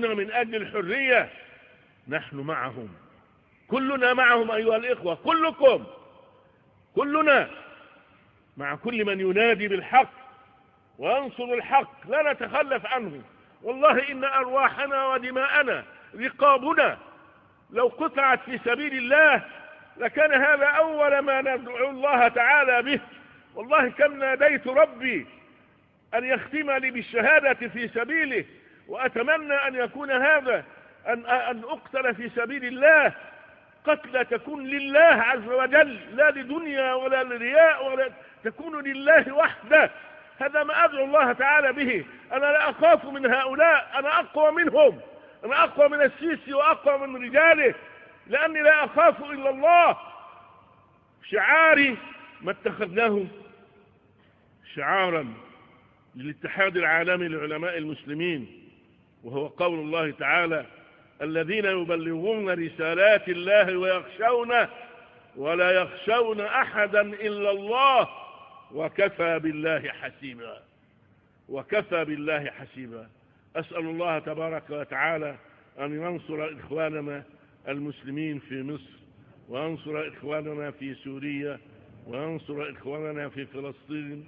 من أجل الحرية نحن معهم، كلنا معهم أيها الإخوة، كلنا مع كل من ينادي بالحق وينصر الحق، لا نتخلف عنه. والله إن أرواحنا ودماءنا رقابنا لو قطعت في سبيل الله لكان هذا أول ما ندعو الله تعالى به. والله كم ناديت ربي أن يختم لي بالشهادة في سبيله، وأتمنى أن يكون هذا أن أقتل في سبيل الله قتلة تكون لله عز وجل، لا لدنيا ولا لرياء، ولا تكون لله وحده. هذا ما أدعو الله تعالى به. أنا لا أخاف من هؤلاء، أنا أقوى منهم، أنا أقوى من السيسي وأقوى من رجاله، لأني لا أخاف إلا الله. شعاري ما اتخذناه شعارا للاتحاد العالمي لعلماء المسلمين، وهو قول الله تعالى: الذين يبلغون رسالات الله ويخشونه ولا يخشون أحدا إلا الله وكفى بالله حسيبا. وكفى بالله حسيبا. أسأل الله تبارك وتعالى أن ينصر إخواننا المسلمين في مصر، وينصر إخواننا في سوريا، وينصر إخواننا في فلسطين،